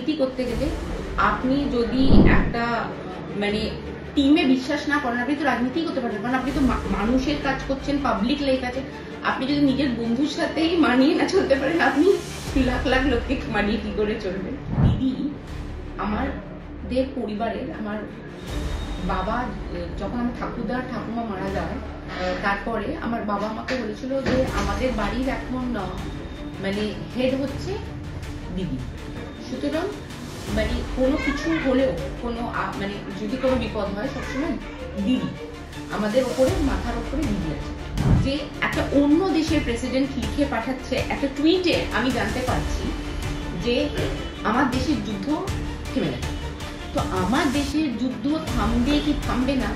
রাজনীতি করতে গেলে আপনি যদি একটা মানে টিমে বিশ্বাস না করেন, আপনি তো রাজনীতি করতে পারবেন, কারণ আপনি তো মানুষের কাজ করছেন, পাবলিক লাইফ আছে। আপনি যদি নিজের বন্ধুর সাথেই মানিয়ে না চলতে পারেন, আপনি লাখ লাখ লোককে মানিয়ে কি করে চলবেন? দিদি আমাদের পরিবারের, আমার বাবা যখন আমার ঠাকুরদা ঠাকুমা মারা যায়, তারপরে আমার বাবা আমাকে বলেছিল যে আমাদের বাড়ির এখন মানে হেড হচ্ছে দিদি। সুতরাং মানে কোনো কিছু হলেও, কোনো মানে যদি কোনো বিপদ হয়, সবসময় দিদি আমাদের ওপরে, মাথার ওপরে দিদি আছে। যে একটা অন্য দেশের প্রেসিডেন্ট লিখে পাঠাচ্ছে একটা টুইটে, আমি জানতে পারছি যে আমার দেশের যুদ্ধ থেমে গেছে। তো আমার দেশের যুদ্ধ থামবে কি থামবে না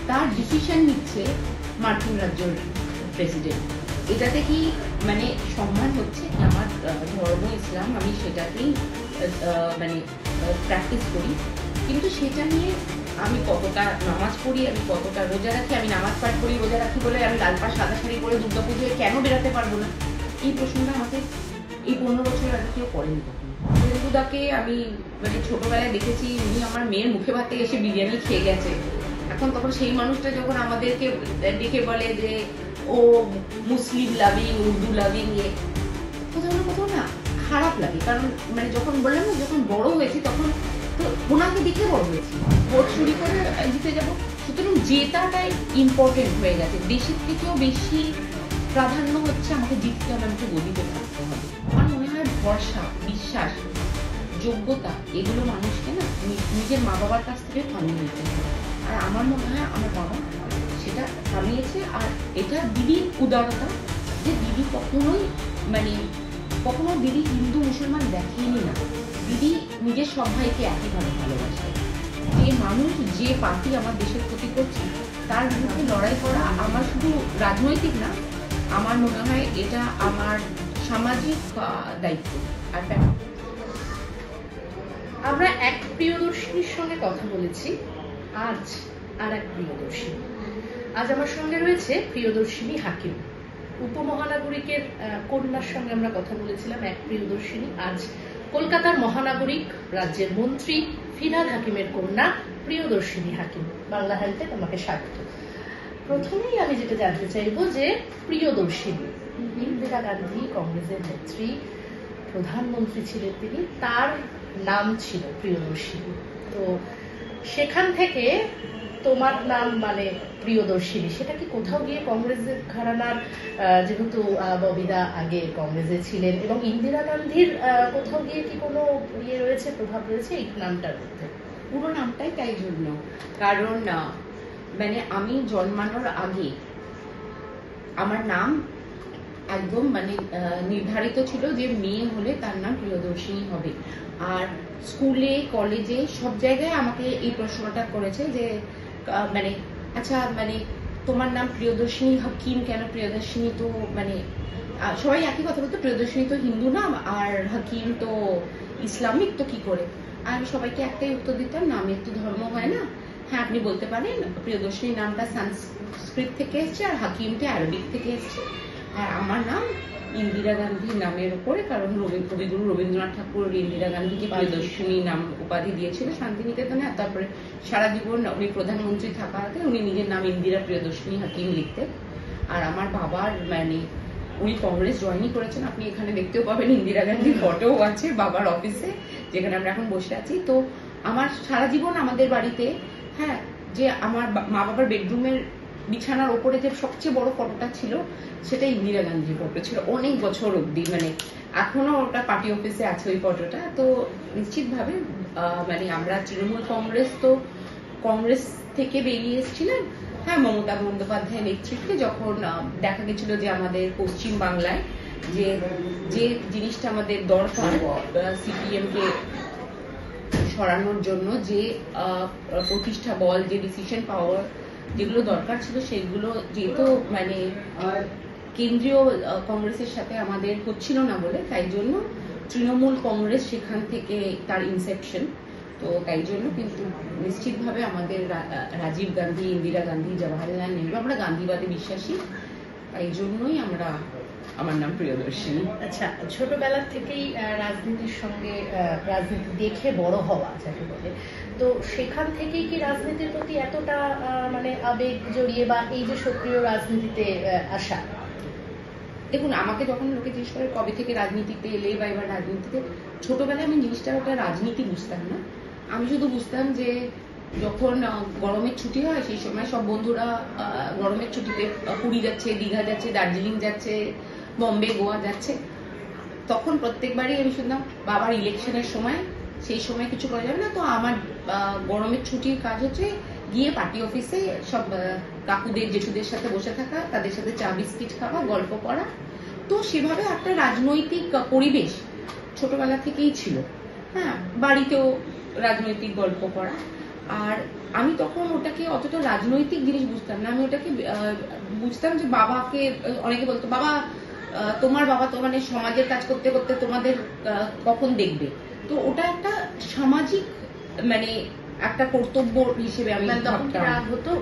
তার ডিসিশন নিচ্ছে মার্কিন রাজ্যের প্রেসিডেন্ট। এটাতে কি মানে সম্মান হচ্ছে? আমার ধর্ম ইসলাম, আমি সেটাকেই মানে প্র্যাকটিস করি, কিন্তু সেটা নিয়ে আমি কতটা নামাজ পড়ি, আমি কতটা রোজা রাখি, আমি নামাজ পাঠ করি, রোজা রাখি বলে আমি লাল পাড় সাদা শাড়ি পরে দুর্গাপুজোয় কেন বেরোতে পারবো না? এই প্রশ্নটা আমাকে এই 15 বছর আগে কেউ করেনি। হিন্দুদাকে আমি মানে ছোটবেলায় দেখেছি, উনি আমার মেয়ের মুখে ভাতে এসে বিরিয়ানি খেয়ে গেছে। এখন তখন সেই মানুষটা যখন আমাদেরকে ডেকে বলে যে ও মুসলিম লাভিং, উর্দু লাভিং, কোথাও না খারাপ লাগে। কারণ মানে যখন বললাম না, যখন বড় হয়েছি তখন তো ওনাকে দেখে বড় হয়েছি, ভোট চুরি করে জিতে যাবো। সুতরাং জেতাটাই ইম্পর্টেন্ট হয়ে গেছে। দেশের থেকেও বেশি প্রাধান্য হচ্ছে আমাকে জিততে হবে, আমাকে গদিতে থাকতে হবে। আমার মনে হয় ভরসা, বিশ্বাস, যোগ্যতা, এগুলো মানুষকে না নিজের মা বাবার কাছ থেকে থামিয়ে নিতে হবে। আর আমার মনে হয় আমার বাবা সেটা থামিয়েছে। আর এটা দিদির উদারতা, যে দিদি কখনোই মানে কখনো দিদি হিন্দু মুসলমান দেখেনি না। দিদি নিজের সব ভাইকে একইভাবে ভালোবাসে। যে মানুষ, যে পার্টি আমার দেশের ক্ষতি করছে তার বিরুদ্ধে লড়াই করা আমার শুধু রাজনৈতিক না, আমার মনে হয় এটা আমার সামাজিক দায়িত্ব। আর আমরা এক প্রিয়দর্শিনীর সঙ্গে কথা বলেছি, আজ আর এক প্রিয়দর্শিনী। আজ আমার সঙ্গে রয়েছে প্রিয়দর্শিনী হাকিম, উপমহানাগরিকের কন্যার সঙ্গে আমরা কথা বলেছিলাম। এক প্রিয়দর্শিনী আজ কলকাতার মহানাগরিক, রাজ্যের মন্ত্রী ফিরহাদ হাকিমের কন্যা প্রিয়দর্শিনী হাকিম। বাংলা হেলথে তোমাকে স্বাগত। প্রথমেই আমি যেটা জানতে চাইবো যে প্রিয়দর্শিনী, ইন্দিরা গান্ধী কংগ্রেসের নেত্রী, প্রধানমন্ত্রী ছিলেন তিনি, তার নাম ছিল প্রিয়দর্শিনী। তো সেখান থেকে তোমার নাম মানে প্রিয়দর্শিনী, সেটা কি কোথাও গিয়ে কংগ্রেসের ঘরানার, যেহেতু ববিদা আগে কংগ্রেসে ছিলেন, এবং ইন্দিরা গান্ধীর কোথাও গিয়ে কি কোনো ইয়ে রয়েছে, প্রভাব রয়েছে এই নামটার মধ্যে? পুরো নামটাই তাই জন্য, কারণ মানে আমি জন্মানোর আগে আমার নাম একদম মানে নির্ধারিত ছিল যে মেয়ে হলে তার নাম প্রিয়দর্শিনী হবে। আর স্কুলে, কলেজে, সব জায়গায় আমাকে এই প্রশ্নটা করেছে যে মানে আচ্ছা মানে তোমার নাম প্রিয়দর্শিনী হাকিম কেন? প্রিয়দর্শিনী তো মানে সবাই একই কথা বলতো, প্রিয়দর্শিনী তো হিন্দু নাম আর হাকিম তো ইসলামিক, তো কি করে? আর সবাইকে একটাই উত্তর দিতাম, নামের তো ধর্ম হয় না। হ্যাঁ, আপনি বলতে পারেন প্রিয়দর্শিনী নামটা সংস্কৃত থেকে এসছে আর হাকিমটা আরবিক থেকে এসছে। আর আমার নাম ইন্দিরা গান্ধীর নামের উপরে, কারণ কবিগুরু রবীন্দ্রনাথ ঠাকুর ইন্দিরা গান্ধীকে প্রিয়দর্শিনী নাম উপাধি দিয়েছিল শান্তিনিকেতনে। আর তারপরে সারা জীবন উনি প্রধানমন্ত্রী থাকাতে উনি নিজের নাম ইন্দিরা প্রিয়দর্শিনী হাকিম লিখতেন। আর আমার বাবার মানে উনি কংগ্রেস জয়েনই করেছেন, আপনি এখানে দেখতেও পাবেন ইন্দিরা গান্ধীর ফটোও আছে বাবার অফিসে, যেখানে আমরা এখন বসে আছি। তো আমার সারা জীবন আমাদের বাড়িতে, হ্যাঁ, যে আমার মা বাবার বেডরুমের বিছানার ওপরে যে সবচেয়ে বড় ফটোটা ছিল সেটা ইন্দিরা গান্ধীর ফটো ছিল অনেক বছর অব্দি, মানে এখনো ওটা পার্টি অফিসে আছে ওই ফটোটা। তো নিশ্চিতভাবে মানে আমরা তৃণমূল কংগ্রেস, তো কংগ্রেস থেকে বেরিয়ে এসেছিলাম, হ্যাঁ, মমতা বন্দ্যোপাধ্যায়ের নেতৃত্বে, যখন দেখা গেছিল যে আমাদের পশ্চিম বাংলায় যে যে জিনিসটা আমাদের দরকার সিপিএম কে সরানোর জন্য, যে প্রতিষ্ঠা বল, যে ডিসিশন পাওয়ার যেগুলো দরকার ছিল, সেগুলো যেহেতু মানে কেন্দ্রীয় কংগ্রেসের সাথে আমাদের হচ্ছিল না বলে, তাই জন্য তৃণমূল কংগ্রেস সেখান থেকে তার ইনসেপশন। তো তাই জন্য কিন্তু নিশ্চিতভাবে আমাদের রাজীব গান্ধী, ইন্দিরা গান্ধী, জওয়াহরলাল নেহরু, আমরা গান্ধীবাদে বিশ্বাসী, তাই জন্যই আমরা আমার নাম প্রিয়দর্শিনী। আচ্ছা, ছোটবেলা থেকেই রাজনীতির সঙ্গে রাজনীতি দেখে বড় হওয়া যাকে বলে, তো সেখান থেকেই কি রাজনীতির প্রতি এতটা মানে আবেগ জড়িয়ে বা এই যে সক্রিয় রাজনীতিতে আসা? দেখুন, আমাকে যখন লোকে জিজ্ঞেস করে কবে থেকে রাজনীতিতে এলে বা এবার রাজনীতিতে, ছোটবেলায় আমি জিনিসটা ওটা রাজনীতি বুঝতাম না। আমি শুধু বুঝতাম যে যখন গরমের ছুটি হয় সেই সময় সব বন্ধুরা গরমের ছুটিতে পুরী যাচ্ছে, দীঘা যাচ্ছে, দার্জিলিং যাচ্ছে, বম্বে, গোয়া যাচ্ছে। তখন প্রত্যেকবারই আমি শুনতাম বাবার ইলেকশনের সময়, সেই সময় কিছু করা যাবে না, তো আমার গরমের ছুটির কাজ হচ্ছে গিয়ে পার্টি অফিসে সব কাকুদের জেঠুদের সাথে বসে থাকা, তাদের সাথে চা বিস্কিট খাওয়া, গল্প করা। তো সেভাবে একটা রাজনৈতিক পরিবেশ ছোটবেলা থেকেই ছিল। হ্যাঁ, বাড়িতেও রাজনৈতিক গল্প করা। আর আমি তখন ওটাকে অতটা রাজনৈতিক জিনিস বুঝতাম না। আমি ওটাকে বুঝতাম যে বাবাকে, অনেকে বলতো বাবা তোমার বাবা তো মানে সমাজের কাজ করতে করতে তোমাদের কখন দেখবে। তো ওটা একটা সামাজিক মানে একটা কর্তব্য হিসেবে আমি ভাবতাম। রাগ হতো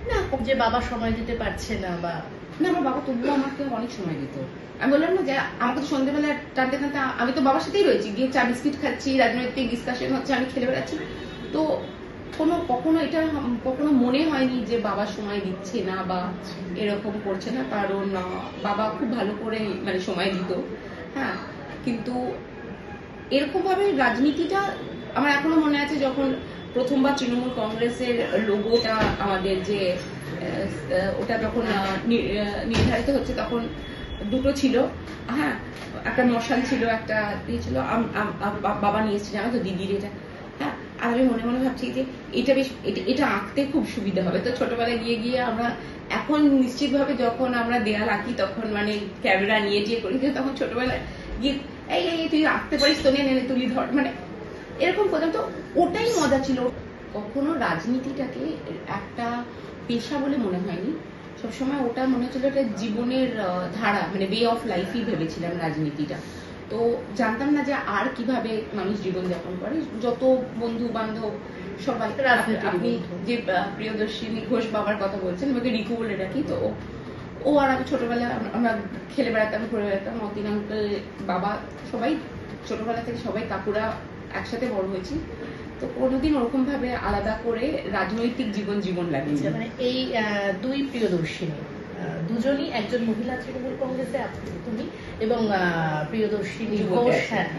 না যে বাবা সময় দিতে পারছে না বা না, আমার বাবা তবুও আমাকে অনেক সময় দিত। আমি বললাম না যে আমাকে তো সন্ধ্যেবেলা টানতে টানতে, আমি তো বাবার সাথেই রয়েছি, গিয়ে চা বিস্কিট খাচ্ছি, রাজনৈতিক ডিসকাশন হচ্ছে, আমি খেলে বেড়াচ্ছি। তো কখনো এটা কখনো মনে হয়নি যে বাবা সময় দিচ্ছে না বা এরকম করছে না, কারণ বাবা খুব ভালো করে মানে সময় দিত। হ্যাঁ, কিন্তু এরকম ভাবে রাজনীতিটা আমার এখনো মনে আছে, যখন প্রথমবার তৃণমূল কংগ্রেসের লোগোটা আমাদের যে ওটা যখন নির্ধারিত হচ্ছে, তখন দুটো ছিল। হ্যাঁ, একটা মশাল ছিল, একটা দিয়ে ছিল, বাবা নিয়ে এসেছে জানো তো দিদির এটা। হ্যাঁ, আর আমি মনে মনে ভাবছি যে এটা বেশ, এটা আঁকতে খুব সুবিধা হবে। তো ছোটবেলায় গিয়ে গিয়ে আমরা এখন নিশ্চিতভাবে যখন আমরা দেয়াল আঁকি তখন মানে ক্যামেরা নিয়ে গিয়ে করি, তখন ছোটবেলায় গিয়ে এই তুই আঁকতে পারিস তো, নিয়ে তুলি ধর, মানে এরকম করতাম। তো ওটাই মজা ছিল। কখনো রাজনীতিটাকে একটা পেশা বলে মনে হয়নি, সবসময় ওটা মনে হচ্ছিল একটা জীবনের ধারা, মানে ওয়ে অফ লাইফই ভেবেছিলাম রাজনীতিটা। তো জানতাম না যে আর কিভাবে মানুষ জীবনযাপন করে। যত বন্ধু বান্ধব সবাই, আপনি যে প্রিয়দর্শিনী ঘোষ বাবার কথা বলছেন, আমাকে রিকু বলে ডাকি। তো ও আর আমি ছোটবেলায় আমরা খেলে বেড়াতাম, ঘুরে বেড়াতাম, মতিন আঙ্কেল, বাবা, সবাই ছোটবেলা থেকে সবাই কাকুরা একসাথে বড় হয়েছি। তো কোনোদিন ওরকম ভাবে আলাদা করে রাজনৈতিক জীবন লাগেনি। মানে এই দুই প্রিয়দর্শিনী দুজনই, একজন মহিলা তৃণমূল কংগ্রেসে তুমি এবং প্রিয়দর্শিনী ঘোষ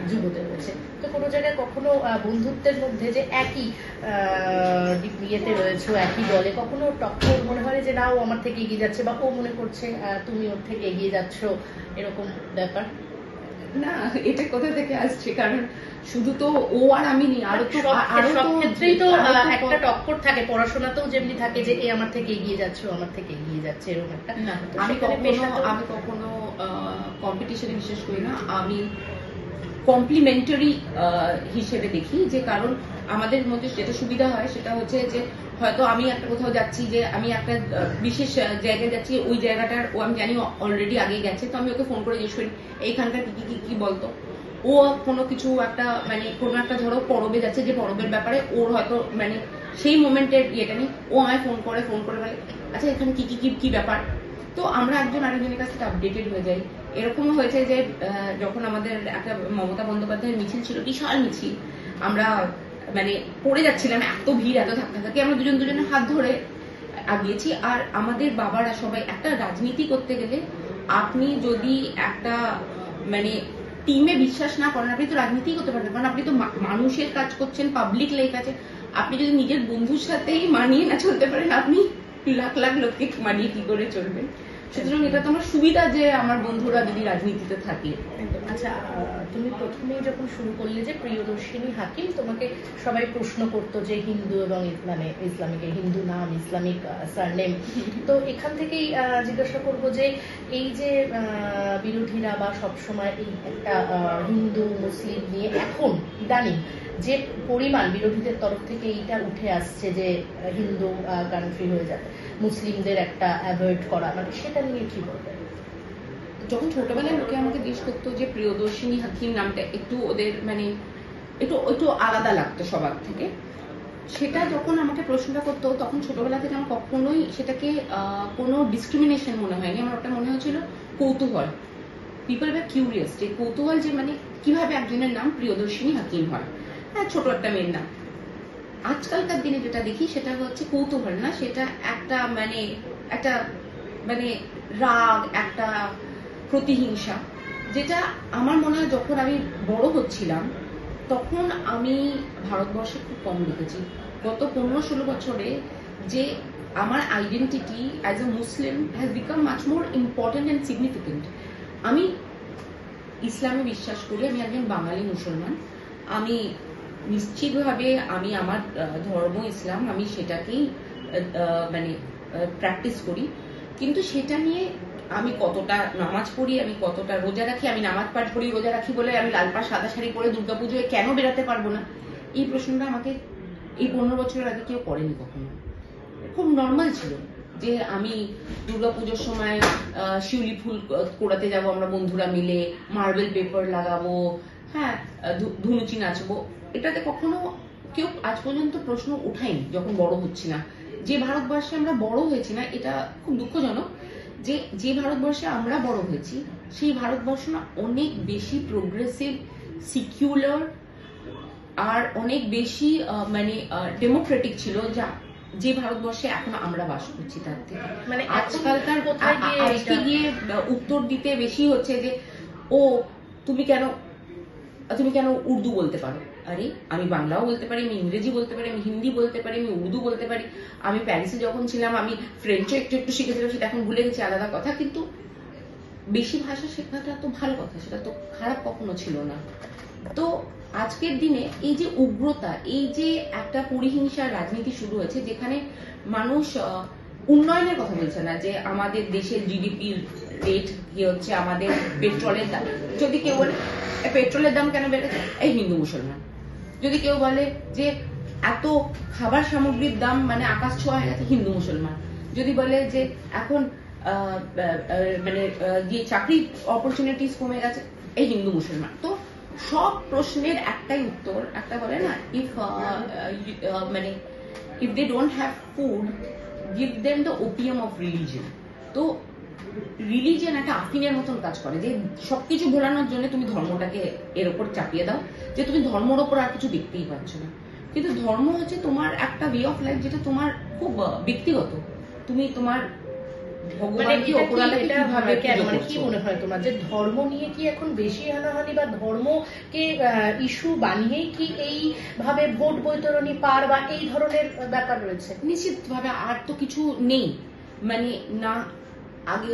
যুবতে রয়েছে। তো কোনো জায়গায় কখনো বন্ধুত্বের মধ্যে যে একই ইয়েতে রয়েছে, একই দলে, কখনো টক্কর মনে হয় যে না ও আমার থেকে এগিয়ে যাচ্ছে বা ও মনে করছে তুমি ওর থেকে এগিয়ে যাচ্ছ, এরকম ব্যাপার? না, এটা কোথা থেকে আসছে? কারণ শুধু তো ও আর আমি নেই, আরো তো সব ক্ষেত্রেই তো একটা টক্কর থাকে, পড়াশোনাতেও যেমনি থাকে যে এ আমার থেকে এগিয়ে যাচ্ছে, ও আমার থেকে এগিয়ে যাচ্ছে, এরকম একটা। আমি কখনো কম্পিটিশনে বিশ্বাস করি না। আমি কমপ্লিমেন্টারি হিসেবে দেখি, যে কারণ আমাদের মধ্যে যেটা সুবিধা হয় সেটা হচ্ছে যে হয়তো আমি একটা কোথাও যাচ্ছি, যে আমি একটা বিশেষ জায়গায় যাচ্ছি, ওই জায়গাটার ও আমি জানি অলরেডি আগে গেছে, তো আমি ওকে ফোন করে জিজ্ঞেস করি এইখানকার কি বলতো। ও কোনো কিছু একটা মানে কোনো একটা ধরো পরবে যাচ্ছে, যে পরবের ব্যাপারে ওর হয়তো মানে সেই মোমেন্টের ইয়েটা নেই, ও আমায় ফোন করে বলে আচ্ছা এখানে কি ব্যাপার। তো আমরা একজন আরেকজনের কাছ থেকে আপডেটেড হয়ে যাই। এরকমও হয়েছে যে যখন আমাদের একটা মমতা বন্দ্যোপাধ্যায়ের মিছিল ছিল, বিশাল মিছিল, আমরা মানে পড়ে যাচ্ছিলাম, এত ভিড়, এত ধাক্কাধাক্কি, আমরা দুজনের হাত ধরে আগিয়েছি। আর আমাদের বাবারা সবাই, একটা রাজনীতি করতে গেলে আপনি যদি একটা মানে টিমে বিশ্বাস না করেন, আপনি তো রাজনীতি করতে পারবেন, কারণ আপনি তো মানুষের কাজ করছেন, পাবলিক লাইফ আছে। আপনি যদি নিজের বন্ধুর সাথেই মানিয়ে না চলতে পারেন, আপনি লাখ লাখ লোককে মানিয়ে কি করে চলবেন? সুতরাং এটা তো আমার সুবিধা যে আমার বন্ধুরা যদি রাজনীতিতে থাকে। আচ্ছা, তুমি প্রথমেই যখন শুরু করলে যে প্রিয়দর্শিনী হাকিম, তোমাকে সবাই প্রশ্ন করতো যে হিন্দু এবং মানে ইসলামিকের হিন্দু নাম, ইসলামিক সারনেম, তো এখান থেকেই জিজ্ঞাসা করব যে এই যে বিরোধীরা বা সবসময় এই একটা হিন্দু মুসলিম নিয়ে এখন ইদানিং যে পরিমাণ বিরোধীদের তরফ থেকে এইটা উঠে আসছে যে হিন্দু কান্ট্রি হয়ে যাবে, মুসলিমদের একটা অ্যাভয়েড করা, মানে সেটা নিয়ে কি বলবে? যখন ছোটবেলায় লোকে আমাকে জিজ্ঞেস করতো যে প্রিয়দর্শিনী হাকিম নামটা একটু ওদের মানে একটু আলাদা লাগতো সবার থেকে, সেটা যখন আমাকে প্রশ্নটা করতো তখন ছোটবেলা থেকে আমার কখনোই সেটাকে কোনো ডিসক্রিমিনেশন মনে হয়নি। আমার ওটা মনে হয়েছিল কৌতূহল। পিপল ওয়ার কিউরিয়াস, যে কৌতূহল, যে মানে কিভাবে একজনের নাম প্রিয়দর্শিনী হাকিম হয়, হ্যাঁ ছোট একটা মেয়ের নাম। আজকালকার দিনে যেটা দেখি সেটা হচ্ছে কৌতূহল না, সেটা একটা মানে রাগ, একটা প্রতিহিংসা, যেটা আমার মনে হয় যখন আমি বড় হচ্ছিলাম তখন আমি ভারতবর্ষে খুব কম দেখেছি। গত 15-16 বছরে যে আমার identity as a Muslim has become much more important and significant. আমি ইসলামে বিশ্বাস করি, আমি একজন বাঙালি মুসলমান, আমি নিশ্চিতভাবে আমি আমার ধর্ম ইসলাম, আমি সেটাকেই মানে প্র্যাকটিস করি, কিন্তু সেটা নিয়ে আমি কতটা নামাজ পড়ি, আমি কতটা রোজা রাখি, আমি নামাজ পাঠ করি রোজা রাখি বলে আমি লাল পাড় সাদা শাড়ি পরে দুর্গাপুজোয় কেন বেরাতে পারবো না, এই প্রশ্নটা আমাকে এই 15 বছরের আগে কেউ করেনি কখনো। খুব নর্মাল ছিল যে আমি দুর্গাপুজোর সময় শিউলি ফুল কোড়াতে যাবো আমরা বন্ধুরা মিলে, মার্বেল পেপার লাগাবো, হ্যাঁ ধুনুচি নাচবো, এটাতে কখনো কেউ আজ পর্যন্ত প্রশ্ন উঠায়নি যখন বড় হচ্ছি না। যে ভারতবর্ষে আমরা বড় হয়েছি না, এটা খুব দুঃখজনক যে ভারতবর্ষে আমরা বড় হয়েছি সেই ভারতবর্ষ না অনেক বেশি প্রোগ্রেসিভ, সিকিউলার আর অনেক বেশি মানে ডেমোক্রেটিক ছিল, যে ভারতবর্ষে এখন আমরা বাস করছি তার থেকে। মানে আজকালকার আজকে গিয়ে উত্তর দিতে বেশি হচ্ছে যে ও তুমি কেন উর্দু বলতে পারো, আরে আমি বাংলাও বলতে পারি, আমি ইংরেজি বলতে পারি, আমি হিন্দি বলতে পারি, আমি উর্দু বলতে পারি, আমি প্যারিসে যখন ছিলাম আমি ফ্রেঞ্চও একটু শিখেছিলাম, সেটা এখন ভুলে গেছি, আলাদা কথা, কিন্তু বেশি ভাষা শেখাটা তো ভালো কথা, সেটা তো খারাপ কখনো ছিল না। তো আজকের দিনে এই যে উগ্রতা, এই যে একটা পরিহিংসার রাজনীতি শুরু হয়েছে, যেখানে মানুষ উন্নয়নের কথা বলছে না, যে আমাদের দেশের জিডিপি রেট কি হচ্ছে, আমাদের পেট্রোলের দাম, যদি কেউ বলে পেট্রোলের দাম কেন বেড়েছে, এই হিন্দু মুসলমান, যদি কেউ বলে যে এত খাবার সামগ্রীর দাম মানে আকাশ ছোঁয়া হয়ে গেছে, হিন্দু মুসলমান, যদি বলে যে এখন মানে যে চাকরি অপরচুনিটিস কমে গেছে, এই হিন্দু মুসলমান। তো সব প্রশ্নের একটাই উত্তর, একটা বলে না, মানে if they don't have food give them the opium of religion. তো রিলিজিয়ন একটা আফিনের মতন কাজ করে, যে সবকিছু ভোলানোর জন্য তুমি ধর্মটাকে এর ওপর চাপিয়ে দাও, যে তুমি ধর্মের ওপর আর কিছু দেখতেই পাচ্ছ না। কিন্তু ধর্ম হচ্ছে তোমার একটা ওয়ে অফ লাইফ, যেটা তোমার খুব ব্যক্তিগত, তুমি তোমার ভগবানকে অপরাধে কিভাবে মানে কি মনে হয় তোমার, যে ধর্ম নিয়ে কি এখন বেশি হানাহানি বা ধর্মকে ইস্যু বানিয়েই কি এইভাবে ভোট বৈতরণী পার বা এই ধরনের ব্যাপার রয়েছে? নিশ্চিতভাবে আর তো কিছু নেই, মানে না আগে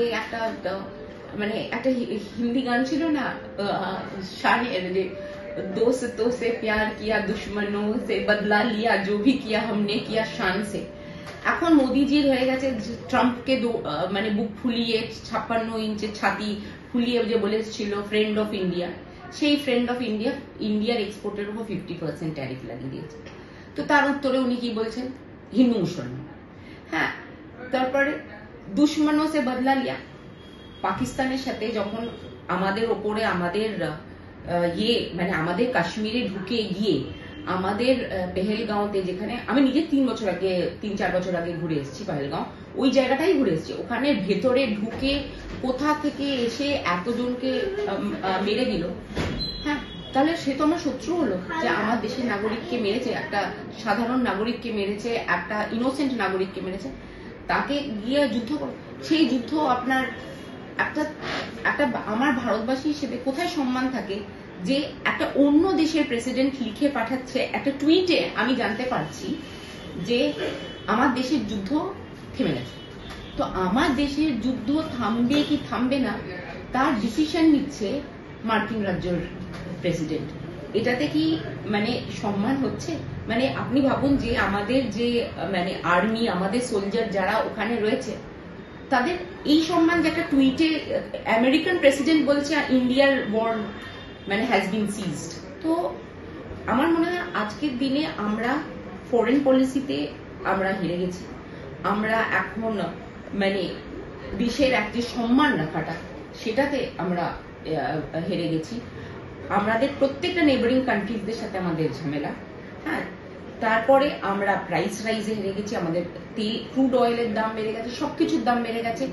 একটা হিন্দি গান ছিল না শাহের, যে दोस्तों से प्यार किया दुश्मनों से बदला लिया जो भी किया हमने किया शान से। এখন মোদিজির হয়ে গেছে ট্রাম্পকে মানে বুক ফুলিয়ে 56 ইঞ্চের ছাতি ফুলিয়ে যে বলেছিল ফ্রেন্ড অফ ইন্ডিয়া, সেই ফ্রেন্ড অফ ইন্ডিয়ার এক্সপোর্টের উপর 50% ট্যারিফ লাগিয়ে দিয়েছে। তো তার উত্তরে উনি কি বলছেন, হিন্দু মুসলমান। হ্যাঁ, তারপরে দুশ্মনও সে বদলা লিয়া, পাকিস্তানের সাথে যখন আমাদের ওপরে আমাদের মানে আমাদের কাশ্মীরে ঢুকে গিয়ে আমাদের পেহেলগাঁওতে, যেখানে আমি নিজে 3-4 বছর আগে ঘুরে এসেছি পেহেলগাঁও, ওই জায়গাটাই ঘুরে এসেছি, ওখানে ভেতরে ঢুকে কোথা থেকে এসে এতজনকে মেরে দিল। হ্যাঁ, তাহলে সে তো আমার শত্রু হলো, যে আমার দেশের নাগরিককে মেরেছে, একটা সাধারণ নাগরিককে মেরেছে, একটা ইনোসেন্ট নাগরিককে মেরেছে, তাকে গিয়ে যুদ্ধ করো। সেই যুদ্ধ আপনার একটা আমার ভারতবাসী হিসেবে কোথায় সম্মান থাকে, যে একটা অন্য দেশের প্রেসিডেন্ট লিখে পাঠাচ্ছে একটা টুইটে আমি জানতে পারছি যে আমার দেশের যুদ্ধ থেমে গেছে। তো আমার দেশের যুদ্ধ থামবে কি থামবে না তার ডিসিশন নিচ্ছে মার্কিন রাজ্যের প্রেসিডেন্ট। এটাতে কি মানে সম্মান হচ্ছে? মানে আপনি ভাবুন যে আমাদের যে মানে আর্মি, আমাদের সোলজার যারা ওখানে রয়েছে, তাদের এই সম্মান যে একটা টুইটে আমেরিকান প্রেসিডেন্ট বলছে ইন্ডিয়ার বর্ন মানে হ্যাজ বিন সিজড। তো আমার মনে হয় আজকের দিনে আমরা ফরেন পলিসিতে আমরা হেরে গেছি। আমরা এখন মানে দেশের একটা সম্মান রাখাটা, সেটাতে আমরা হেরে গেছি। আমাদের প্রত্যেকটা নেবারিং কান্ট্রিজদের সাথে আমাদের ঝামেলা। হ্যাঁ, তারপরে আমরা প্রাইস রাইজে হেরে গেছি, আমাদের তেল ক্রুড অয়েলের দাম বেড়ে গেছে, সবকিছুর দাম বেড়ে গেছে।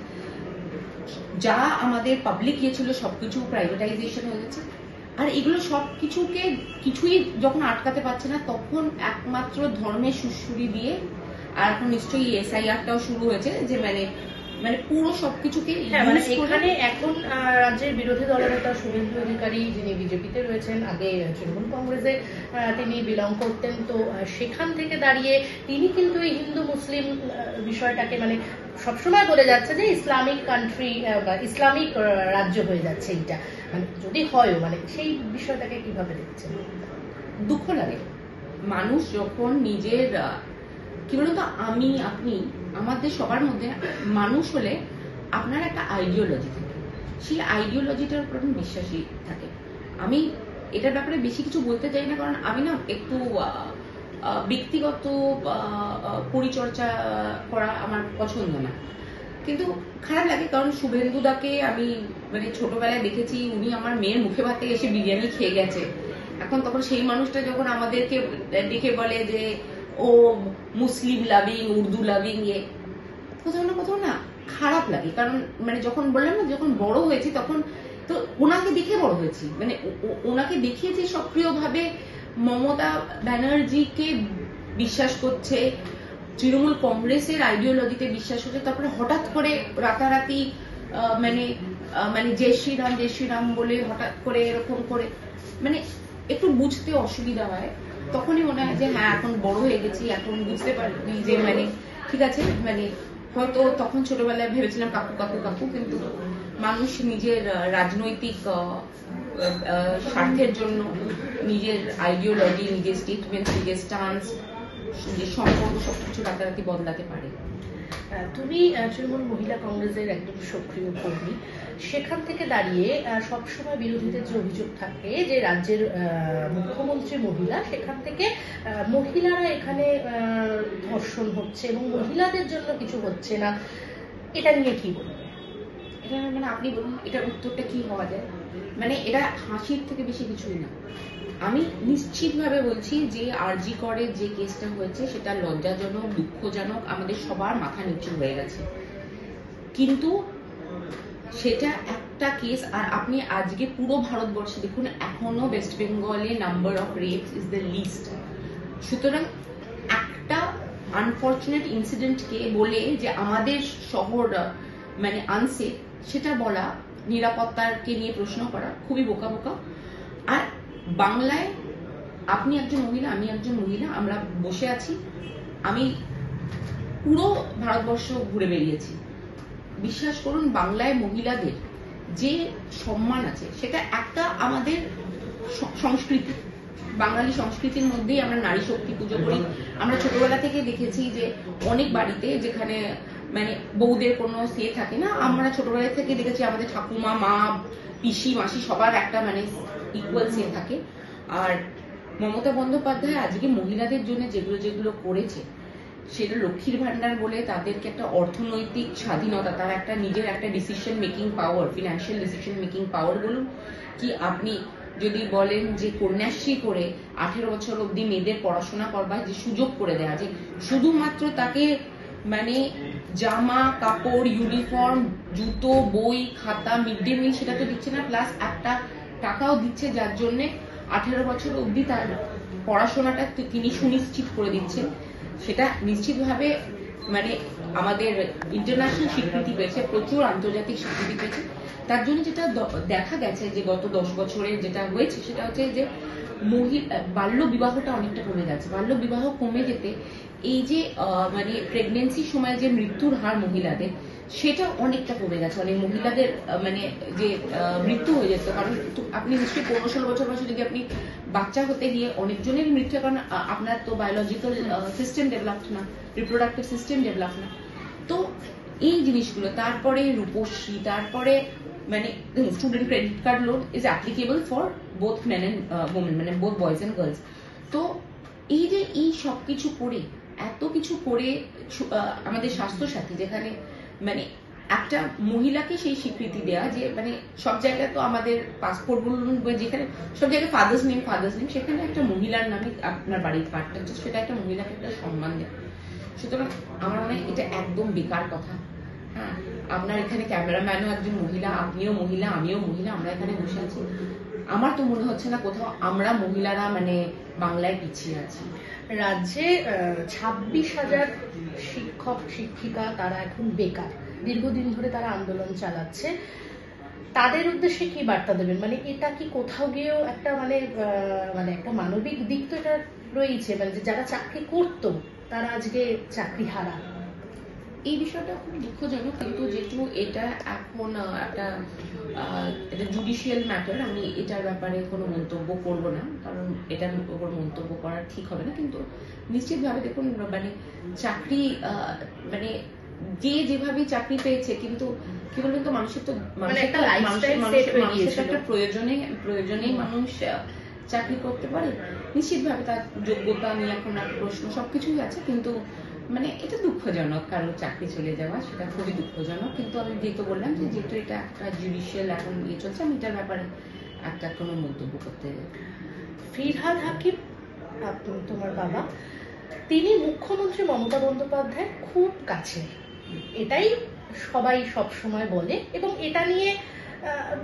যা আমাদের পাবলিক ইয়ে ছিল সবকিছু প্রাইভেটাইজেশন হয়ে গেছে। আর এগুলো সবকিছুকে কিছুই যখন আটকাতে পারছে না, তখন একমাত্র ধর্মের সুড়সুড়ি দিয়ে, আর এখন নিশ্চয়ই এসআইআরটাও শুরু হয়েছে, যে মানে মানে পুরো সবকিছুকে মানে এখানে এখন রাজ্যের বিরোধী দলনেতা শুভেন্দু অধিকারী, যিনি বিজেপিতে রয়েছেন, আগে তৃণমূল কংগ্রেসে তিনি বিলং করতেন, তো সেখান থেকে দাঁড়িয়ে তিনি কিন্তু এই হিন্দু মুসলিম বিষয়টাকে মানে সবসময় বলে যাচ্ছে যে ইসলামিক কান্ট্রি বা ইসলামিক রাজ্য হয়ে যাচ্ছে এইটা, মানে যদি হয়ও, মানে সেই বিষয়টাকে কিভাবে দেখছেন? দুঃখ লাগে। মানুষ যখন নিজের কি বলুন তো, আমি আপনি আমাদের সবার মধ্যে মানুষ হলে আপনার একটা আইডিওলজি থাকে, সেই আইডিওলজিটার উপর আপনি বিশ্বাসী থাকে। আমি এটার ব্যাপারে বেশি কিছু বলতে চাই না, কারণ আমি না একটু ব্যক্তিগত পরিচর্যা করা আমার পছন্দ না। কিন্তু খারাপ লাগে, কারণ শুভেন্দুদাকে আমি মানে ছোটবেলায় দেখেছি, উনি আমার মেয়ের মুখে ভাতে এসে বিরিয়ানি খেয়ে গেছে। এখন তখন সেই মানুষটা যখন আমাদেরকে দেখে বলে যে ও মুসলিম লাভিং, উর্দু লাভিং, কোথাও না খারাপ লাগে। কারণ মানে যখন বললাম না, যখন বড় হয়েছি তখন তো ওনাকে দেখে বড় হয়েছি, মানে ওনাকে দেখিয়েছি সক্রিয়ভাবে মমতা ব্যানার্জিকে বিশ্বাস করছে, তৃণমূল কংগ্রেসের আইডিওলজিতে বিশ্বাস হচ্ছে, তারপরে হঠাৎ করে রাতারাতি মানে মানে জয় শ্রীরাম বলে হঠাৎ করে এরকম করে মানে একটু বুঝতে অসুবিধা হয়। তখনই মনে হয় যে হ্যাঁ, এখন বড় হয়ে গেছি, এখন বুঝতে পারবি যে মানে ঠিক আছে, মানে হয়তো তখন ছোটবেলায় ভেবেছিলাম কাকু কাকু কাকু, কিন্তু মানুষ নিজের রাজনৈতিক স্বার্থের জন্য নিজের আইডিওলজি, নিজের স্টেটমেন্ট, নিজের স্টান্স, নিজের সম্পর্ক সবকিছু রাতারাতি বদলাতে পারে। তুমি তৃণমূল মহিলা কংগ্রেসের একদম সক্রিয় কর্মী, সেখান থেকে দাঁড়িয়ে সবসময় বিরোধীদের যে অভিযোগ থাকে যে রাজ্যের মুখ্যমন্ত্রী মহিলা, সেখান থেকে মহিলারা এখানে ধর্ষণ হচ্ছে এবং মহিলাদের জন্য কিছু হচ্ছে না, এটা নিয়ে কি বলবে? এটা মানে আপনি বলুন, এটার উত্তরটা কি হওয়া যায়? মানে এটা হাসির থেকে বেশি কিছুই না। আমি নিশ্চিতভাবে বলছি যে আরজি করে যে কেসটা হয়েছে সেটা লজ্জাজনক, দুঃখজনক, আমাদের সবার মাথা নিচু হয়ে গেছে। কিন্তু সেটা একটা কেস, আর আপনি আজকে পুরো ভারতবর্ষে দেখুন, এখনো ওয়েস্ট বেঙ্গলে number of rapes is the list. সুতরাং একটা আনফর্চুনেট ইনসিডেন্টকে বলে যে আমাদের শহর মানে আনসেফ, সেটা বলা, নিরাপত্তাকে নিয়ে প্রশ্ন করা খুবই বোকা বোকা। আর বাংলায় আপনি একজন মহিলা, আমি একজন মহিলা, আমরা বসে আছি, আমি পুরো ভারতবর্ষ ঘুরে বেরিয়েছি, বিশ্বাস করুন বাংলায় মহিলাদের যে সম্মান আছে সেটা একটা আমাদের সংস্কৃতি, বাঙালি সংস্কৃতির মধ্যেই আমরা নারী শক্তি পুজো করি। আমরা ছোটবেলা থেকে দেখেছি যে অনেক বাড়িতে যেখানে মানে বউদের কোনো সে থাকে না, আমরা ছোটবেলা থেকে দেখেছি আমাদের ঠাকুমা, মা, পিসি, মাসি সবার একটা মানে ইকুয়াল সে থাকে। আর মমতা বন্দ্যোপাধ্যায় আজকে মহিলাদের জন্য যেগুলো যেগুলো করেছে, সেটা লক্ষ্মীর ভান্ডার বলে তাদেরকে একটা অর্থনৈতিক স্বাধীনতা, তার একটা নিজের একটা decision making power, financial decision making power বলুন, কি আপনি যদি বলেন যে কন্যাশ্রী করে 18 বছর অব্দি মেয়েদের পড়াশোনা করবার যে সুযোগ করে দেওয়া, যে শুধুমাত্র তাকে মানে জামা কাপড়, ইউনিফর্ম, জুতো, বই, খাতা, মিড ডে মিল সেটা তো দিচ্ছে না, প্লাস একটা টাকাও দিচ্ছে যার জন্য 18 বছর অব্দি তার পড়াশোনাটা তিনি সুনিশ্চিত করে দিচ্ছেন। সেটা নিশ্চিতভাবে মানে আমাদের ইন্টারন্যাশনাল স্বীকৃতি পেয়েছে, প্রচুর আন্তর্জাতিক স্বীকৃতি পেয়েছে। তার জন্য যেটা দেখা গেছে যে গত 10 বছরে যেটা হয়েছে সেটা হচ্ছে যে বাল্য বিবাহটা অনেকটা কমে গেছে। বাল্য বিবাহ কমে যেতে এই যে মানে প্রেগনেন্সির সময় যে মৃত্যুর হার মহিলাদের, সেটা অনেকটা কমে গেছে। অনেক মহিলাদের মানে যে মৃত্যু হয়ে যেত, কারণ আপনি নিশ্চয়ই 15-16 বছর বয়সে যদি আপনি বাচ্চা হতে গিয়ে অনেকজনের মৃত্যু, কারণ আপনার তো বায়োলজিক্যাল সিস্টেম ডেভেলপড না, রিপ্রোডাক্টিভ সিস্টেম ডেভেলপ না। তো এই জিনিসগুলো, তারপরে রূপশ্রী, তারপরে মানে student credit card loan is applicable for both men and women, মানে বোথ বয়েজ এন্ড গার্লস। তো এই যে এই সবকিছু করে, এত কিছু করে আমাদের স্বাস্থ্য সাথী, যেখানে মানে একটা মহিলাকে সেই স্বীকৃতি দেয়া, যে মানে সব জায়গায় তো আমাদের পাসপোর্ট বলুন, যেখানে সব জায়গায় ফাদার্স নেম, সেখানে একটা মহিলার নামে আপনার বাড়ির কার্ডটা হচ্ছে, সেটা একটা মহিলাকে একটা সম্মান দেয়। সুতরাং আমার মনে হয় এটা একদম বেকার কথা। হ্যাঁ, আপনার এখানে ক্যামেরাম্যানও একজন মহিলা, আপনিও মহিলা, আমিও মহিলা, আমরা এখানে বসে আছি। আমার তো মনে হচ্ছে না কোথাও আমরা মহিলারা মানে বাংলায় পিছিয়ে আছি। রাজ্যে 26,000 শিক্ষক শিক্ষিকা তারা এখন বেকার, দীর্ঘদিন ধরে তারা আন্দোলন চালাচ্ছে। তাদের উদ্দেশ্যে কি বার্তা দেবেন? মানে এটা কি কোথাও গিয়েও একটা মানে একটা মানবিক দিক তো এটা রয়েছে, মানে যে যারা চাকরি করতো তারা আজকে চাকরি হারা। এই বিষয়টা খুব দুঃখজনক, কিন্তু যেহেতু এটা এখন একটা জুডিশিয়াল ম্যাটার, আমি এটার ব্যাপারে কোনো মন্তব্য করব না, কারণ এটার উপর মন্তব্য করা ঠিক হবে না। কিন্তু নিশ্চিতভাবে দেখুন, মানে চাকরি মানে যে যেভাবে চাকরি পেয়েছে, কিন্তু কি বলবেন তো, মানুষের তো একটা প্রয়োজনেই মানুষ চাকরি করতে পারে। নিশ্চিতভাবে তার যোগ্যতা নিয়ে এখন একটা প্রশ্ন, সবকিছুই আছে, কিন্তু মানে এটা দুঃখজনক কারো চাকরি চলে যাওয়া, সেটা খুবই দুঃখজনক। কিন্তু আমি যেহেতু বললাম যে যেহেতু এটা একটা জুডিশিয়াল এখন ইয়ে চলছে, আমি এটার ব্যাপারে একটা কোনো মন্তব্য করতে। ফিরহাদ হাকিম, তোমার বাবা, তিনি মুখ্যমন্ত্রী মমতা বন্দ্যোপাধ্যায় খুব কাছে, এটাই সবাই সব সময় বলে, এবং এটা নিয়ে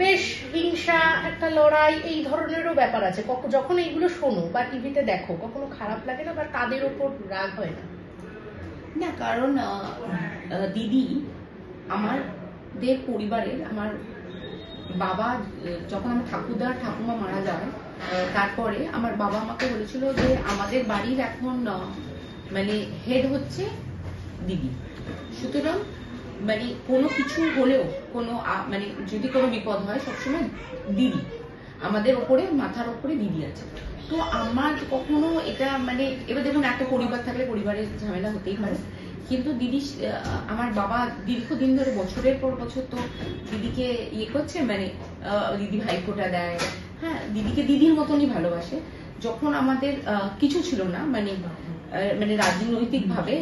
বেশ হিংসা, একটা লড়াই, এই ধরনেরও ব্যাপার আছে। যখন এইগুলো শোনো বা টিভিতে দেখো, কখনো খারাপ লাগে না বা তাদের ওপর রাগ হয় না? না, কারণ দিদি আমাদের পরিবারের, আমার বাবা যখন আমার ঠাকুরদা ঠাকুমা মারা যায়, তারপরে আমার বাবা আমাকে বলেছিল যে আমাদের বাড়ির এখন মানে হেড হচ্ছে দিদি। সুতরাং মানে কোনো কিছু হলেও, কোনো মানে যদি কোনো বিপদ হয়, সবসময় দিদি আমাদের ওপরে, মাথার ওপরে দিদি আছে। তো আমার কখনো এটা মানে, এবার দেখুন একটা পরিবার থাকলে পরিবারের ঝামেলা হতেই পারে, কিন্তু দিদি, আমার বাবা দীর্ঘদিন ধরে বছরের পর বছর তো দিদিকে ইয়ে করছে, মানে দিদি ভাইফোঁটা দেয়, হ্যাঁ, দিদিকে দিদির মতনই ভালোবাসে। যখন আমাদের কিছু ছিল না, মানে মানে রাজনৈতিক ভাবে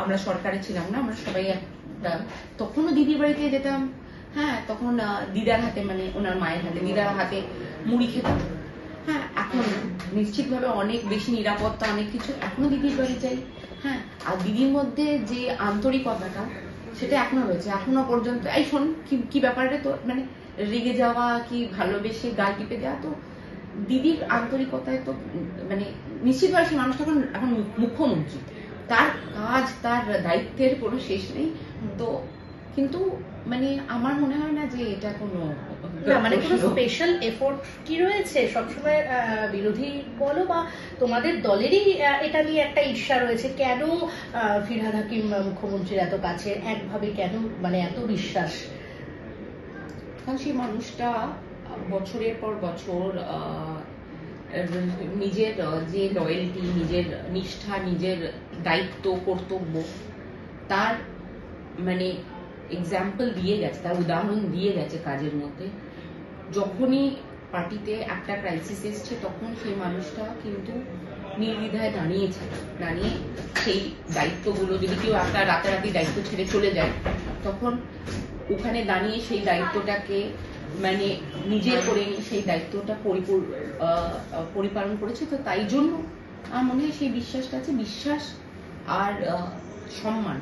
আমরা সরকারে ছিলাম না, আমরা সবাই একটা, তখনও দিদির বাড়িতে যেতাম। হ্যাঁ, তখন দিদার হাতে, মানে ওনার মায়ের হাতে, দিদার হাতে মুড়ি খেতাম। হ্যাঁ, এখন নিশ্চিতভাবে অনেক বেশি নিরাপত্তা, অনেক কিছু, এখনো দিদির বাড়ি যাই। হ্যাঁ, আর দিদির মধ্যে যে আন্তরিকতাটা, সেটা এখনো রয়েছে, এখনো পর্যন্ত। এই শোন, কি ব্যাপারে তো মানে রেগে যাওয়া, কি ভালোবেসে গাল টিপে দেওয়া, তো দিদির আন্তরিকতায় তো মানে নিশ্চিতভাবে সেই মানুষটা এখন মুখ্যমন্ত্রী, তার কাজ, তার দায়িত্বের কোনো শেষ নেই। তো কিন্তু মানে আমার মনে হয় না যে এটা কোনো মানে কোনো স্পেশাল এফোর্ট কি রয়েছে? সবসময় বিরোধী বলো বা তোমাদের দলেরই এটা নিয়ে একটা ঈর্ষা রয়েছে, কেন ফিরহাদ হাকিম মুখ্যমন্ত্রীর এত কাছে, একভাবে কেন, মানে এত বিশ্বাস? কারণ সেই মানুষটা বছরের পর বছর নিজের যে লয়্যালটি, নিজের নিষ্ঠা, নিজের দায়িত্ব, কর্তব্য, তার মানে এক্সাম্পল দিয়ে গেছে, তার উদাহরণ দিয়ে গেছে কাজের মধ্যে। যখনই পার্টিতে একটা ক্রাইসিস এসছে, তখন সেই মানুষটা কিন্তু নির্দ্বিধায় দাঁড়িয়েছে, দাঁড়িয়ে সেই দায়িত্বগুলো, যদি কেউ একটা রাতারাতি দায়িত্ব ছেড়ে চলে যায়, তখন ওখানে দাঁড়িয়ে সেই দায়িত্বটাকে মানে নিজের করে নিয়ে সেই দায়িত্বটা পরিপালন করেছে। তো তাই জন্য আমার মনে হয় সেই বিশ্বাসটা আছে। বিশ্বাস আর সম্মান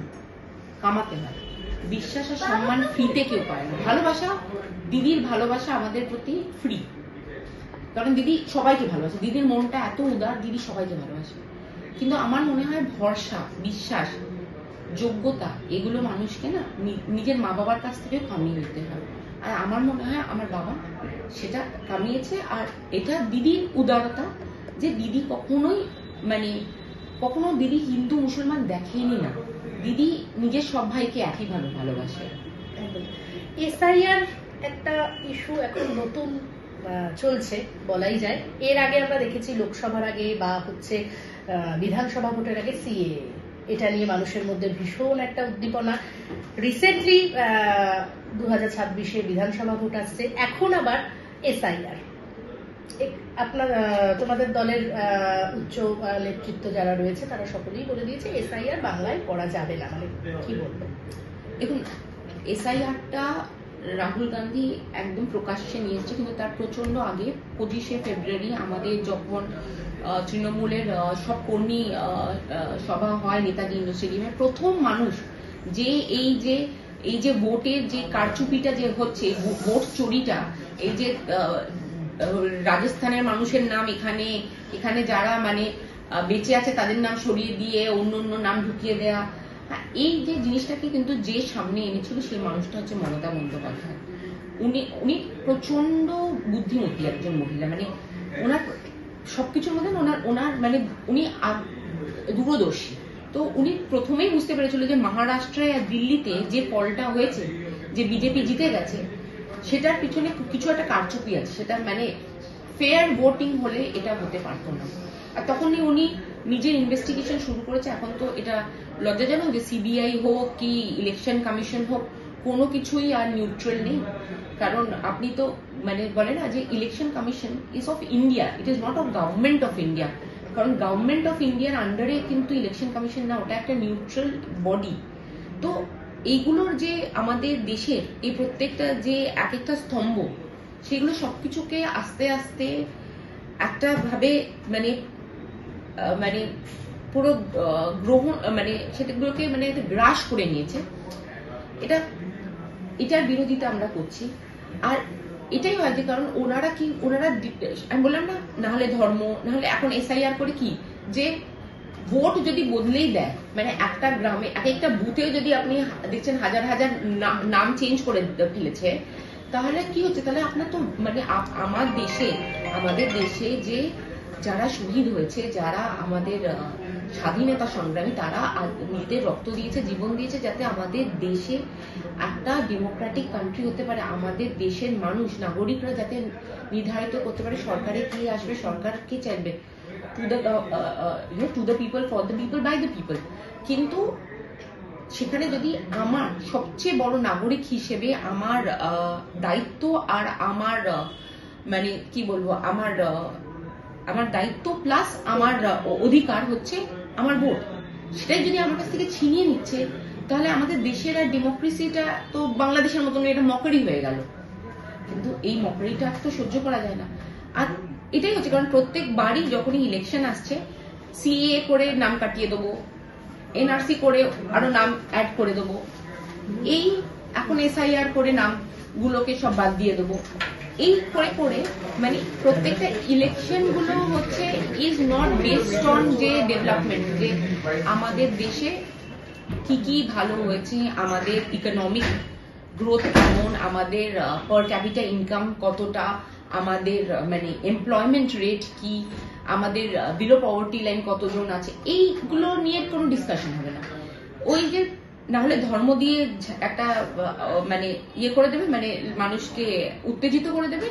কামাতে হয়, বিশ্বাস আর সম্মান ফ্রিতে কেউ পায় না। ভালোবাসা, দিদির ভালোবাসা আমাদের প্রতি ফ্রি, কারণ দিদি সবাইকে ভালোবাসে, দিদির মনটা এত উদার, দিদি সবাইকে ভালোবাসে। কিন্তু আমার মনে হয় ভরসা, বিশ্বাস, যোগ্যতা, এগুলো মানুষকে না নিজের মা বাবার কাছ থেকে কামিয়ে নিতে হয়। আর আমার মনে হয় আমার বাবা সেটা কামিয়েছে। আর এটা দিদির উদারতা, যে দিদি কখনোই মানে কখনো দিদি হিন্দু মুসলমান দেখেনি না, দিদি নিজের সব ভাইকে একই ভালোবাসে। এসআইআর একটা ইস্যু এখন নতুন চলছে বলাই যায়। এর আগে আমরা দেখেছি লোকসভার আগে বা হচ্ছে বিধানসভা ভোটের আগে সিএ, এটা নিয়ে মানুষের মধ্যে ভীষণ একটা উদ্দীপনা। রিসেন্টলি 2026-এ বিধানসভা ভোট আসছে, এখন আবার এসআইআর। তোমাদের দলের উচ্চ নেতৃত্ব যারা রয়েছে তারা সকলেই বলে দিয়েছে এসআইআর বাংলায় করা যাবে না, মানে কি বলবো? দেখুন, এসআইআরটা রাহুল গান্ধী একদম প্রকাশ্যে নিয়ে এসেছে, কিন্তু তার প্রচন্ড আগে 25শে ফেব্রুয়ারি আমাদের যখন তৃণমূলের সব কর্মী সভা হয় নেতাজি ইন্ডোর স্টেডিয়ামে, প্রথম মানুষ যে এই যে এই যে ভোটের যে কারচুপিটা যে হচ্ছে, ভোট চুরিটা, এই যে রাজস্থানের মানুষের নাম এখানে এখানে যারা মানে বেঁচে আছে তাদের নাম সরিয়ে দিয়ে অন্য অন্য নাম ঢুকিয়ে দেয়া, এই যে জিনিসটাকে কিন্তু যে সামনে এনেছিল সেই মানুষটা হচ্ছে মমতা বন্দ্যোপাধ্যায়। উনি প্রচন্ড বুদ্ধিমতী একজন মহিলা, মানে ওনার সবকিছুর মধ্যে ওনার মানে উনি দূরদর্শী। তো উনি প্রথমেই বুঝতে পেরেছিল যে মহারাষ্ট্রে আর দিল্লিতে যে ফলটা হয়েছে, যে বিজেপি জিতে গেছে, সেটার পিছনে কিছু একটা কারচুপি আছে, সেটা মানে ফেয়ার ভোটিং হলে এটা হতে পারতো না। আর তখনই উনি নিজের ইনভেস্টিগেশন শুরু করেছে। এখন তো এটা লজ্জাজনক যে সিবিআই হোক কি ইলেকশন কমিশন হোক, কোনো কিছুই আর নিউট্রাল নেই। কারণ আপনি তো মানে বলে না যে election commission is of India, it is not of government of India. কারণ গভর্নমেন্ট অফ ইন্ডিয়ার আন্ডারে কিন্তু ইলেকশন কমিশন না, ওটা একটা নিউট্রাল বডি। তো এইগুলোর যে আমাদের দেশের এই প্রত্যেকটা যে এক একটা স্তম্ভ, সেগুলো সবকিছুকে আস্তে আস্তে একটা ভাবে মানে মানে পুরো গ্রহণ মানে সেটাগুলোকে মানে গ্রাস করে নিয়েছে। এটার বিরোধিতা আমরা করছি। আর এটাই হয় যে কারণ ওনারা আমি বললাম না হলে ধর্ম, না হলে এখন এসআইআর করে কি যে ভোট যদি বদলেই দেয়, মানে একটা গ্রামে এক একটা বুথেও যদি আপনি দেখছেন হাজার হাজার নাম চেঞ্জ করে ফেলেছে, তাহলে কি হচ্ছে? তাহলে আপনার তো মানে আমাদের দেশে যে যারা শহীদ হয়েছে, যারা আমাদের স্বাধীনতা সংগ্রামী, তারা নিজেদের রক্ত দিয়েছে, জীবন দিয়েছে, যাতে আমাদের দেশে একটা ডেমোক্রেটিক কান্ট্রি হতে পারে। আমাদের দেশের মানুষ, নাগরিকরা যাতে নির্ধারিত করতে পারে সরকারে কে আসবে, সরকার কে চাইবে, to the people, for the people, by the people. কিন্তু সেখানে যদি আমার সবচেয়ে বড় নাগরিক হিসেবে আমার দায়িত্ব আর আমার মানে কি বলবো, আমার দায়িত্ব প্লাস আমার অধিকার হচ্ছে আমার ভোট, সেটাই যদি আমার কাছ থেকে ছিনিয়ে নিচ্ছে, তাহলে আমাদের দেশের আর ডেমোক্রেসিটা তো বাংলাদেশের মতন এটা মকারি হয়ে গেল। কিন্তু এই মকারিটা তো সহ্য করা যায় না। আর এটাই হচ্ছে কারণ প্রত্যেক বারই যখনই ইলেকশন আসছে, সিএ করে নাম কাটিয়ে দেবো, এনআরসি করে আরো নাম অ্যাড করে দেবো, এই এখন এসআইআর করে নামগুলোকে সব বাদ দিয়ে দেবো, এই করে মানে প্রত্যেকটা ইলেকশন গুলো হচ্ছে ইজ নট বেসড অন যে ডেভেলপমেন্ট, যে আমাদের দেশে কি কি ভালো হয়েছে, আমাদের ইকোনমিক গ্রোথ কেমন, আমাদের পার ক্যাপিটা ইনকাম কতটা, আমাদের মানে এমপ্লয়মেন্ট রেট কি, আমাদের বিলো পভার্টি লাইন কতজন আছে, এইগুলো নিয়ে কোনো ডিসকাশন হবে না। ওই যে না হলে ধর্ম দিয়ে একটা মানে ইয়ে করে দেবে, মানে মানুষকে উত্তেজিত করে দেবে।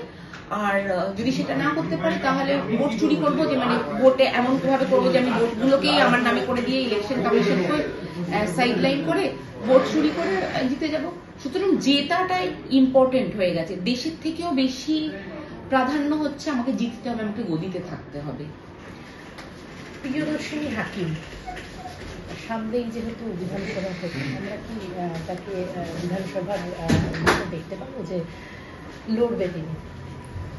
আর যদি সেটা না করতে পারে তাহলে ভোট চুরি করবো, যে মানে ভোটে এমন ভাবে করবো যে আমি ভোটগুলোকেই আমার নামে করে দিয়ে ইলেকশন কমিশনকে সাইড লাইন করে ভোট চুরি করে জিতে যাব। সুতরাং জেতাটাই ইম্পর্টেন্ট হয়ে গেছে, দেশের থেকেও বেশি প্রাধান্য হচ্ছে আমাকে জিততে হবে, আমাকে গদিতে থাকতে হবে। প্রিয়দর্শিনী হাকিম সামনেই যেহেতু বিধানসভা হচ্ছে, আমরা কি তাকে বিধানসভার দেখতে পাবো যে লড়বে তিনি?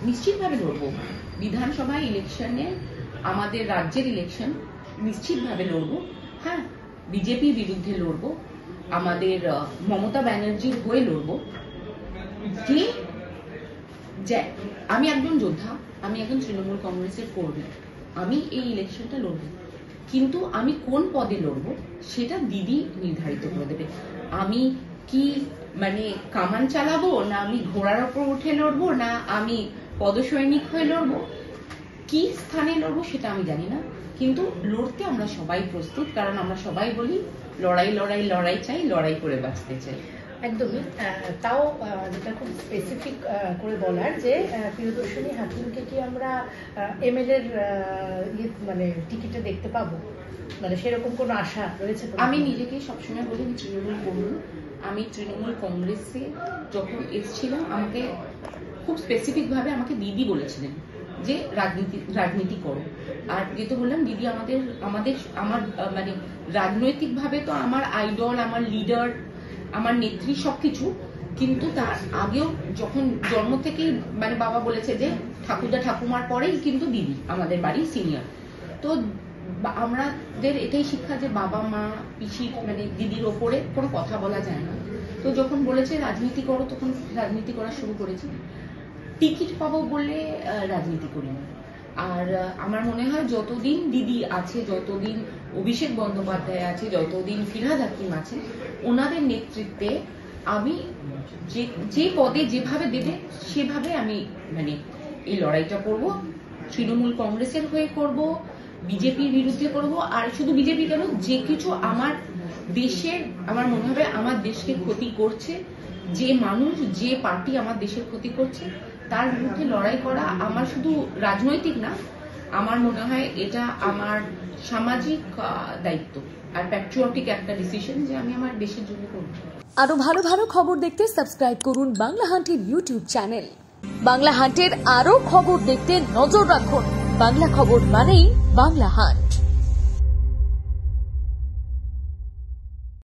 নিশ্চিতভাবে লড়বো। বিধানসভা ইলেকশনে আমাদের রাজ্যের ইলেকশন নিশ্চিতভাবে লড়বো। হ্যাঁ, বিজেপির বিরুদ্ধে লড়বো, আমাদের মমতা ব্যানার্জির হয়ে লড়বো। যে আমি একজন যোদ্ধা, আমি একজন তৃণমূল কংগ্রেসের কর্মী, আমি এই ইলেকশনটা লড়বো। কিন্তু আমি কোন পদে লড়বো সেটা দিদি নির্ধারিত করে দেবে। আমি কি মানে কামান চালাবো, না আমি ঘোড়ার ওপর উঠে লড়বো, না আমি পদসৈনিক হয়ে লড়বো, কি স্থানে লড়বো সেটা আমি জানি না। কিন্তু লড়তে আমরা সবাই প্রস্তুত, কারণ আমরা সবাই বলি লড়াই লড়াই লড়াই চাই, লড়াই করে বাঁচতে চাই। একদমই। তাও যেটা খুব স্পেসিফিক করে বলার যে প্রিয়দর্শিনী হাকিমকে কি আমরা এমএলএ এর মানে টিকিটে দেখতে পাবো, মানে সেরকম কোনো আশা রয়েছে? আমি নিজেকে সবসময় বলি আমি তৃণমূল কর্মী। আমি তৃণমূল কংগ্রেসে যখন এসেছিলাম আমাকে খুব স্পেসিফিক ভাবে আমাকে দিদি বলেছিলেন যে রাজনীতি করো। আর যেহেতু বললাম দিদি আমার মানে রাজনৈতিক ভাবে তো আমার আইডল, আমার লিডার, আমার নেত্রী সবকিছু। কিন্তু তার আগেও যখন জন্ম থেকেই মানে বাবা বলেছে যে ঠাকুরদা ঠাকুমার পরেই কিন্তু দিদি আমাদের বাড়ির সিনিয়র। তো আমাদের এটাই শিক্ষা যে বাবা মা পিসি মানে দিদির ওপরে কোনো কথা বলা যায় না। তো যখন বলেছে রাজনীতি করো তখন রাজনীতি করা শুরু করেছি। টিকিট পাবো বলে রাজনীতি করিনি। আর আমার মনে হয় যতদিন দিদি আছে, যতদিন অভিষেক বন্দ্যোপাধ্যায় আছে, যতদিন ফিরহাদ হাকিম আছে, ওনাদের নেতৃত্বে আমি যে পদে যেভাবে দেবে সেভাবে আমি মানে এই লড়াইটা করব। তৃণমূল কংগ্রেসের হয়ে করব, বিজেপির বিরুদ্ধে করব। আর শুধু বিজেপি কেন, যে কিছু আমার দেশের, আমার মনে হবে আমার দেশকে ক্ষতি করছে, যে মানুষ যে পার্টি আমার দেশের ক্ষতি করছে, তার বিরুদ্ধে লড়াই করা আমার শুধু রাজনৈতিক না, আমার মনে হয় এটা আমার সামাজিক দায়িত্ব আর প্যাট্রিয়টিক একটা ডিসিশন যে আমি আমার দেশের জন্য করব। আরো ভালো ভালো খবর দেখতে সাবস্ক্রাইব করুন বাংলা হান্টের ইউটিউব চ্যানেল। বাংলা হান্টের আরো খবর দেখতে নজর রাখুন। বাংলা খবর মানেই বাংলা হান্ট।